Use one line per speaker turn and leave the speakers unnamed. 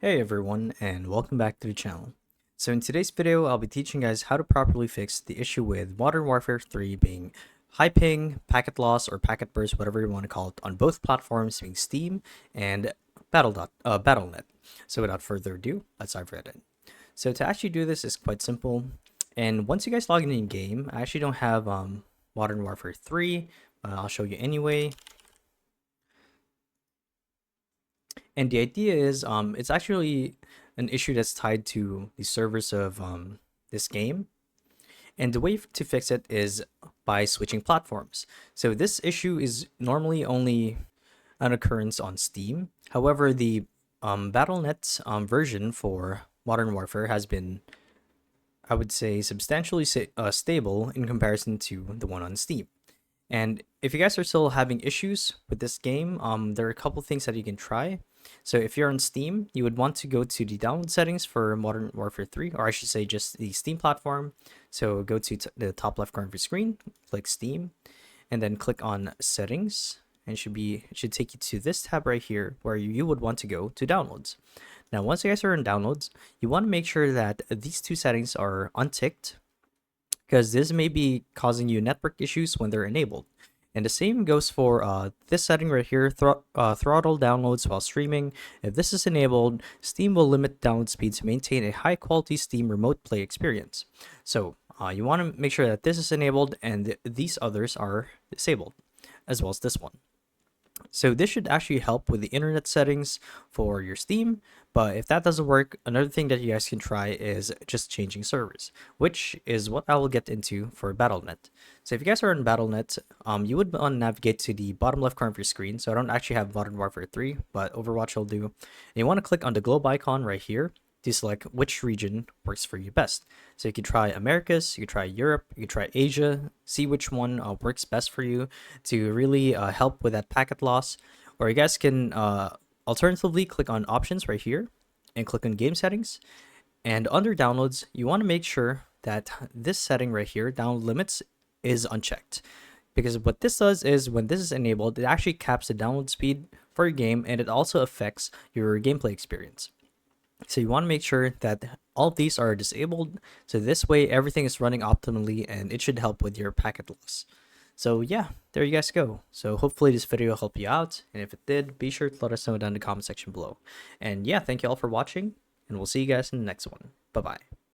Hey everyone, and welcome back to the channel. So in today's video, I'll be teaching you guys how to properly fix the issue with Modern Warfare 3 being high ping, packet loss, or packet burst, whatever you want to call it, on both platforms being Steam and Battle.net. So without further ado, let's dive right in. So to actually do this is quite simple, and once you guys log in game, I actually don't have Modern Warfare 3, I'll show you anyway. And the idea is it's actually an issue that's tied to the servers of this game. And the way to fix it is by switching platforms. So this issue is normally only an occurrence on Steam. However, the Battle.net version for Modern Warfare has been, I would say, substantially stable in comparison to the one on Steam. And if you guys are still having issues with this game, there are a couple things that you can try. So if you're on Steam, you would want to go to the download settings for Modern Warfare 3, or I should say just the Steam platform. So go to the top left corner of your screen, click Steam, and then click on Settings. And it should take you to this tab right here where you would want to go to Downloads. Now, once you guys are in Downloads, you want to make sure that these two settings are unticked, because this may be causing you network issues when they're enabled. And the same goes for this setting right here, throttle downloads while streaming. If this is enabled, Steam will limit download speed to maintain a high quality Steam remote play experience. So you want to make sure that this is enabled and these others are disabled, as well as this one. So this should actually help with the internet settings for your Steam, but if that doesn't work, another thing that you guys can try is just changing servers, which is what I will get into for Battle.net. So if you guys are in Battle.net, you would want to navigate to the bottom left corner of your screen. So I don't actually have Modern Warfare 3, but Overwatch will do. And you want to click on the globe icon right here to select which region works for you best. So you can try Americas, you can try Europe, you can try Asia, see which one works best for you to really help with that packet loss. Or you guys can alternatively click on options right here and click on game settings. And under downloads, you want to make sure that this setting right here, download limits, is unchecked. Because what this does is when this is enabled, it actually caps the download speed for your game, and it also affects your gameplay experience. So you want to make sure that all of these are disabled, so this way everything is running optimally and it should help with your packet loss. So yeah, there you guys go. So hopefully this video helped you out, and if it did, be sure to let us know down in the comment section below. And yeah, thank you all for watching, and we'll see you guys in the next one. Bye bye.